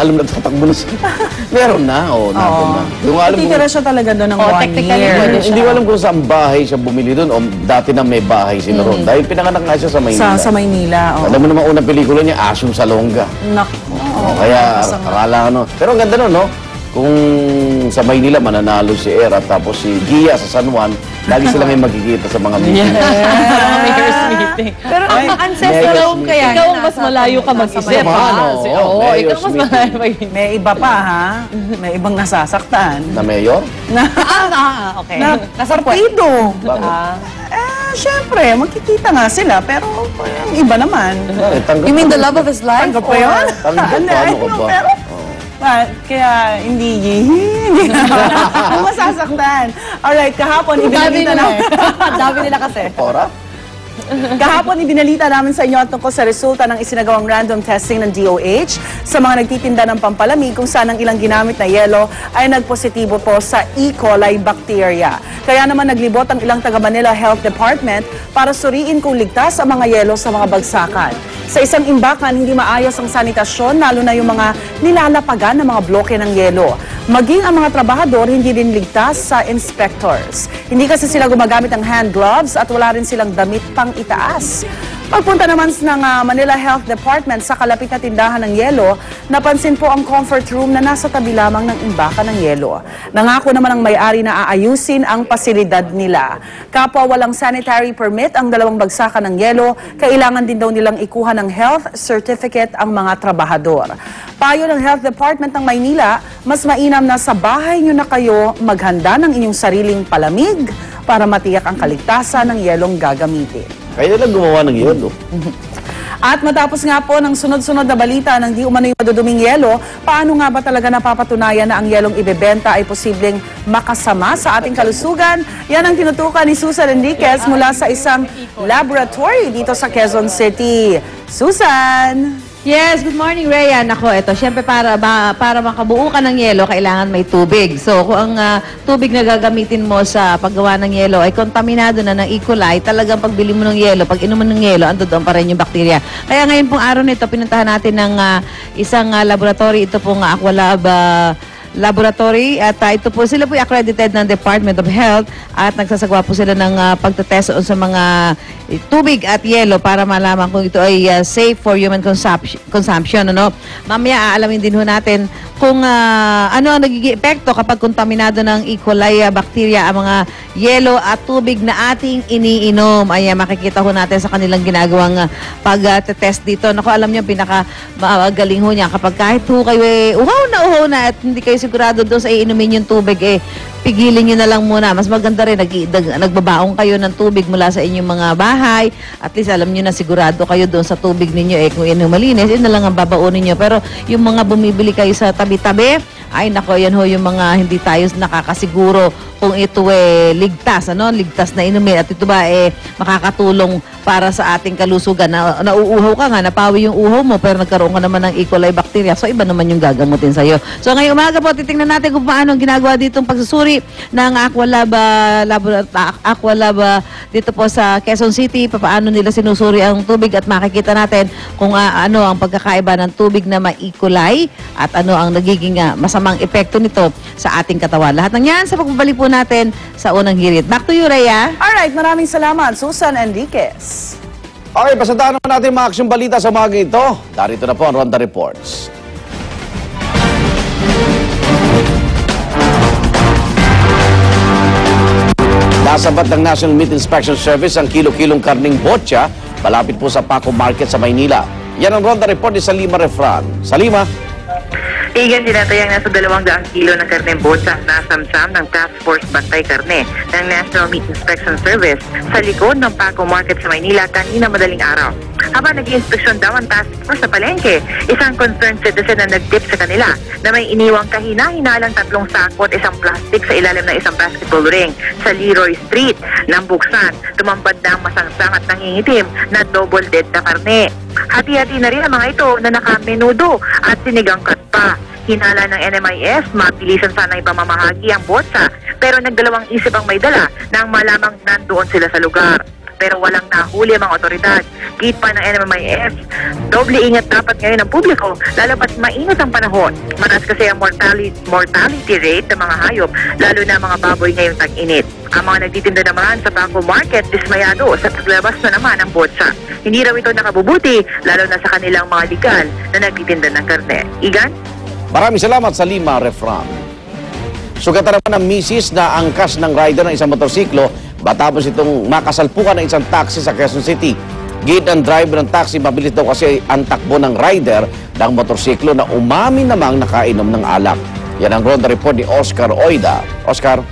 alam na tatakbo na siya. Meron na, nandun na. Yung alam Titira siya talaga doon ng 1 year. Hindi ko alam kung saan bahay siya bumili doon o dati na may bahay sila roon. Dahil pinanganak nga siya sa Maynila. Sa Maynila, Alam mo naman unang pelikula niya, Asyong Salonga. Naku. Kaya akala ano. Pero ang ganda nun, no? Kung sa Maynila mananalo si Era tapos si Gia sa San Juan, lagi sila may magkikita sa mga meeting. Mayor's meeting. Pero ang ancestral kaya ikaw mas malayo ka mag-isip. Oo, ikaw mas malayo mag-isip. May iba pa, ha? May ibang nasasaktan. Na mayor? Okay. Na partido. Bakit? Syempre, magkikita nga sila, pero yung iba naman. You mean the love of his life? Tanggap pa yun? Paano ka ba? Pero, kaya hindi masasaktan. Alright, kahapon ibinalita na. Dami nila kasi. Ora? Kahapon ibinalita namin sa inyo at tungkol sa resulta ng isinagawang random testing ng DOH sa mga nagtitinda ng pampalamig kung saan ang ilang ginamit na yelo ay nagpositibo po sa E. coli bacteria. Kaya naman naglibot ang ilang taga-Manila Health Department para suriin kung ligtas ang mga yelo sa mga bagsakan. Sa isang imbakan, hindi maayos ang sanitasyon, lalo na yung mga nilalapagan ng mga bloke ng yelo. Maging ang mga trabahador, hindi din ligtas sa inspectors. Hindi kasi sila gumagamit ng hand gloves at wala rin silang damit pang itaas. Pagpunta naman ng Manila Health Department sa kalapit na tindahan ng yelo, napansin po ang comfort room na nasa tabi lamang ng imbakan ng yelo. Nangako naman ang may-ari na aayusin ang pasilidad nila. Kapwa walang sanitary permit ang dalawang bagsakan ng yelo, kailangan din daw nilang ikuha ng health certificate ang mga trabahador. Payo ng Health Department ng Maynila, mas mainam na sa bahay nyo na kayo maghanda ng inyong sariling palamig para matiyak ang kaligtasan ng yelong gagamitin. Kaya lang gumawa ng yelo. At matapos nga po ng sunod-sunod na balita ng di umano'y maduduming yelo, paano nga ba talaga napapatunayan na ang yelong ibebenta ay posibleng makasama sa ating kalusugan? Yan ang tinutukan ni Susan Enriquez mula sa isang laboratory dito sa Quezon City. Susan! Yes, good morning, Rhea. Nako, ito, syempre para makabuo ka ng yelo, kailangan may tubig. So, kung ang tubig na gagamitin mo sa paggawa ng yelo ay kontaminado na ng E. coli, talagang pagbili mo ng yelo, pag inuman ng yelo, ando doon pa rin yung bakterya. Kaya ngayon pong araw nito, pinuntahan natin ng isang laboratory, ito pong Aqualab Laboratory at ito po, sila po accredited ng Department of Health at nagsasagawa po sila ng pagtetest sa mga tubig at yelo para malaman kung ito ay safe for human consumption. Ano? Mamaya aalamin din ho natin kung ano ang nagiging epekto kapag kontaminado ng E. coli bacteria ang mga yelo at tubig na ating iniinom. Ay makikita ho natin sa kanilang ginagawang pag-test dito. Naku, alam niyo, pinaka-galing ho niya kapag kahit ho kayo uhaw na at hindi kayo sigurado doon sa iinumin yung tubig, pigilin nyo na lang muna. Mas maganda rin, nagbabaong kayo ng tubig mula sa inyong mga bahay. At least alam nyo na sigurado kayo doon sa tubig ninyo. Kung yun yung malinis, yun na lang ang babaunin nyo. Pero yung mga bumibili kayo sa tabi-tabi, ay nako, yan ho yung mga hindi tayo nakakasiguro kung ito ligtas, ligtas na inumin. At ito ba makakatulong para sa ating kalusugan. Nauuhaw ka nga, napawi yung uhaw mo, pero nagkaroon ka naman ng E. coli bacteria. So, iba naman yung gagamutin sa'yo. So, ngayong umaga po, titingnan natin kung paano ginagawa ditong pagsusuri ng Aqualab dito po sa Quezon City. Paano nila sinusuri ang tubig at makikita natin kung ano ang pagkakaiba ng tubig na ma-E. coli at ano ang nagiging masamang epekto nito sa ating katawan. Lahat ng yan sa pagbabalik po natin sa unang hirit. Back to you, Rhea. Alright, maraming salamat, Susan Enriquez. Okay, pasandahan naman natin mga aksyong balita sa umaga ito. Darito na po ang Ronda Reports. Nasabat ng National Meat Inspection Service ang kilo-kilong karning botya malapit po sa Paco Market sa Maynila. Yan ang Ronda Report ni Salima Refran. Salima. Igan tinatayang nasa 200 kilo ng karne botsa na samsam ng Task Force Bantay Karne ng National Meat Inspection Service sa likod ng Paco Market sa Maynila kanina madaling araw. Habang nag-inspeksyon daw ang task force sa palengke, isang concerned citizen na nag-tip sa kanila na may iniwang kahina-hinalang 3 sako at isang plastic sa ilalim ng isang basketball ring sa Leroy Street. Nang buksan, tumampad na ang masangsang at nangingitim na double-dead na karne. Hati-hati na rin ang mga ito na nakamenudo at sinigang katpa. Hinala ng NMIS, mabilisan sana ipamamahagi ang botsa pero nagdalawang isip ang may dala nang malamang nandoon sila sa lugar. pero walang nahuli ang mga otoridad. Gate pa ng NMMIS, doble ingat dapat ngayon ng publiko, lalo pat mainit ang panahon. Mataas kasi ang mortality rate ng mga hayop, lalo na mga baboy ngayong tag-init. Ang mga nagtitinda naman sa Paco Market, dismayado sa paglabas na naman ng botsa. Hindi raw ito nakabubuti, lalo na sa kanilang mga legal na nagtitinda ng karne. Igan? Maraming salamat sa Lima Refran. Sugatan naman ng misis na angkas ng rider ng isang motorsiklo matapos itong makasalpukan ng isang taxi sa Quezon City. Gate ang driver ng taxi, mabilis daw kasi ang takbo ng rider ng motorsiklo na umamin namang nakainom ng alak. Yan ang ronda report ni Oscar Oida. Oscar?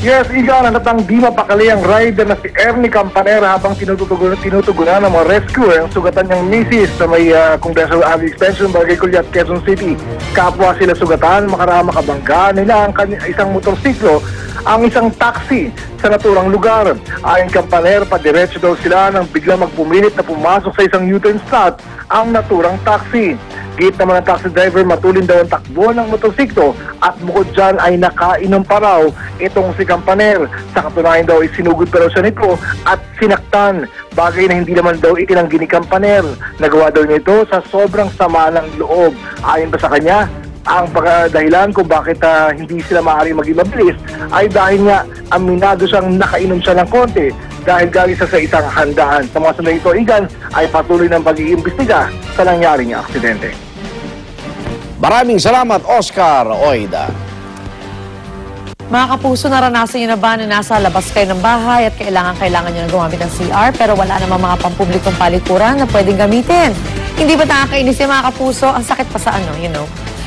Yes, Igan, natang di mapakali ang rider na si Ernie Campanera habang tinutugunan ng mga rescuer ang sugatan niyang misis sa may Congressional Avenue Extension, Barangay Culiat, Quezon City. Kapwa sila sugatan, makabangga nila ang isang motorsiklo, ang isang taxi sa naturang lugar. Ayon Campanera, padiretso daw sila nang bigla magpumilit na pumasok sa isang U-turn slot ang naturang taxi. Gate naman ng taxi driver, matulin daw ang takbo ng motorsiklo at bukod dyan ay nakainom pa raw itong si Campaner. Sa katunayan daw, sinugod pa raw siya nito at sinaktan. Bagay na hindi naman daw itinanggi ni Campaner. Nagawa daw niya ito sa sobrang sama ng loob. Ayon pa sa kanya, ang dahilan kung bakit hindi sila maaaring maging mabilis ay dahil nga aminado siyang nakainom siya ng konti dahil galing sa isang handaan. Sa mga sandali ito, Igan, ay patuloy ng pag-iimbestiga sa nangyaring aksidente. Maraming salamat, Oscar Oida. Mga kapuso, naranasan nyo na ba na nasa labas kayo ng bahay at kailangan nyo na gumamit ng CR pero wala namang mga pampublikong palikuran na pwedeng gamitin? Hindi ba nakakainis yung mga kapuso? Ang sakit pa sa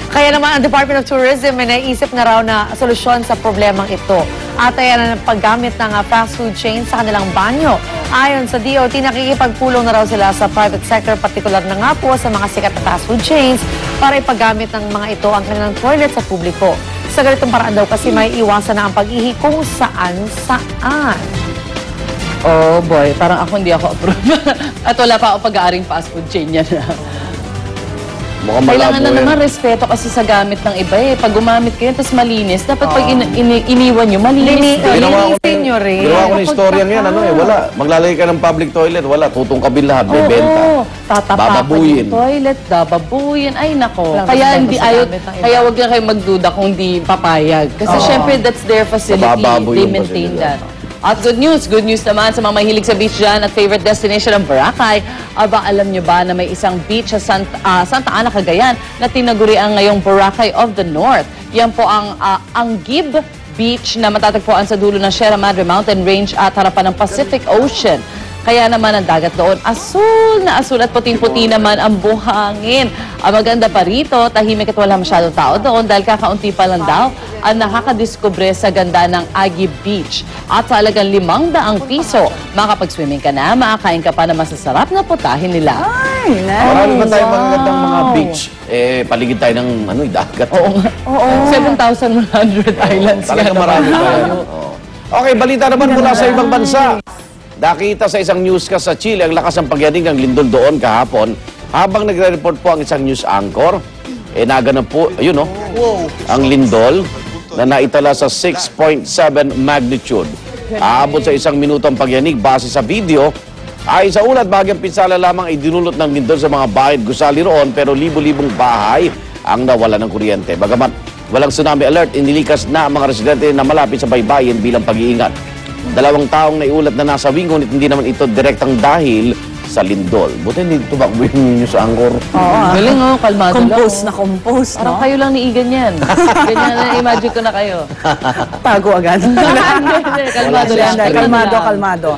Kaya naman ang Department of Tourism ay naisip na raw na solusyon sa problemang ito. At ayan ang paggamit ng fast food chains sa kanilang banyo. Ayon sa DOT, nakikipagpulong na raw sila sa private sector, partikular na nga po sa mga sikat na fast food chains para ipagamit ng mga ito ang kanilang toilet sa publiko. Sa ganitong paraan daw kasi may iwasan na ang pag-ihi kung saan-saan. Oh boy, parang hindi ako approve. At wala pa ako pag-aaring fast food chain yan. Kailangan na naman respeto kasi sa gamit ng iba eh. Pag gumamit kayo, tapos malinis. Dapat pag iniwan nyo, malinis. Linisin nyo rin. Ginawa ko na istorya yan, wala. Maglalagay ka ng public toilet, wala. Tutungkabin lahat, may benta. Tatapakan yung toilet, bababuyin. Ay, nako. Kaya wag na kayo magduda kung di papayag. Kasi syempre, that's their facility. They maintain that. At good news naman sa mga mahilig sa beach dyan at favorite destination ng Boracay. Aba, alam nyo ba na may isang beach sa Santa Ana, Cagayan na tinagurian ngayong Boracay of the North. Yan po ang Anguib Beach na matatagpuan sa dulo ng Sierra Madre Mountain Range at harapan ng Pacific Ocean. Kaya naman ang dagat doon, asul na asul at puting-puti naman ang buhangin. Ang maganda pa rito, tahimik at wala masyadong tao doon dahil kakaunti pa lang daw ang nakakadiskubre sa ganda ng Anguib Beach. At sa halagang 500 piso, makapag-swimming ka na, makakain ka pa na masasarap na putahin nila. Ay, nice. Marami pa tayong magagandang mga beach. Paligid tayo ng dagat. Oo. 7,100 islands. Talaga marami pa yan. Okay, balita naman mula sa ibang bansa. Nakita sa isang newscast sa Chile ang lakas ng pagyanig ng lindol doon kahapon habang nagre-report po ang isang news anchor. Naganap po, ang lindol na naitala sa 6.7 magnitude. Aabot sa 1 minuto ang pagyanig base sa video. Ay sa ulat, bahagyang pinsala lamang ay dinulot ng lindol sa mga bahay at gusali roon pero libo-libong bahay ang nawala ng kuryente. Bagamat walang tsunami alert, inilikas na ang mga residente na malapit sa baybayin bilang pag-iingat. 2 taong naiulat na nasawi, ngunit hindi naman ito direktang dahil sa lindol. Buti hindi tumakbo yung news anchor. Galing kalmado lang. Compose, no? Parang kayo lang ni Igan yan. Ganyan na, imagine ko na kayo. Tago agad. Kalmado lang. Kalmado.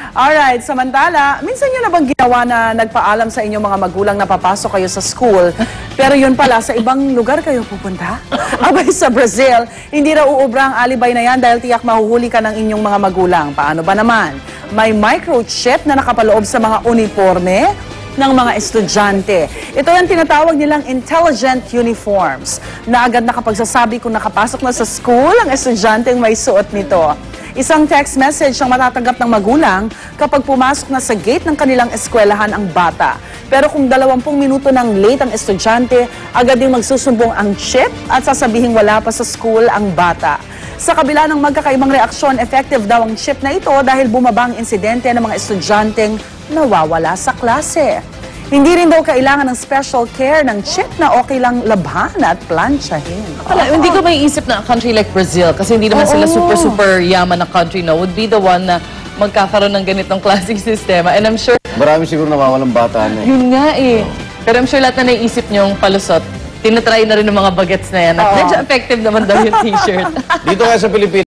Alright, samantala, minsan nyo na bang ginawa na nagpaalam sa inyong mga magulang na papasok kayo sa school, pero yun pala, sa ibang lugar kayo pupunta? Abay, sa Brazil, hindi raw uubra ang alibay na yan dahil tiyak mahuhuli ka ng inyong mga magulang. Paano ba naman? May microchip na nakapaloob sa mga uniforme ng mga estudyante. Ito yung tinatawag nilang intelligent uniforms na agad nakapagsasabi kung nakapasok na sa school ang estudyante may suot nito. Isang text message ang matatanggap ng magulang kapag pumasok na sa gate ng kanilang eskwelahan ang bata. Pero kung 20 minuto nang late ang estudyante, agad din magsusumbong ang chip at sasabihing wala pa sa school ang bata. Sa kabila ng magkakaibang reaksyon, effective daw ang chip na ito dahil bumaba ang insidente ng mga estudyanteng nawawala sa klase. Hindi rin daw kailangan ng special care ng chip na okay lang labhan at plansyahin. Hindi ko maiisip na a country like Brazil, kasi hindi naman sila super yaman na country, no, would be the one na magkakaroon ng ganitong klaseng sistema. And I'm sure, Marami siguro nawawalang bata na eh. yun nga eh. Pero I'm sure lahat na naiisip niyong palusot, tinatry na rin ng mga bagets na yan. At medyo effective naman daw yung t-shirt. Dito kaya sa Pilipinas,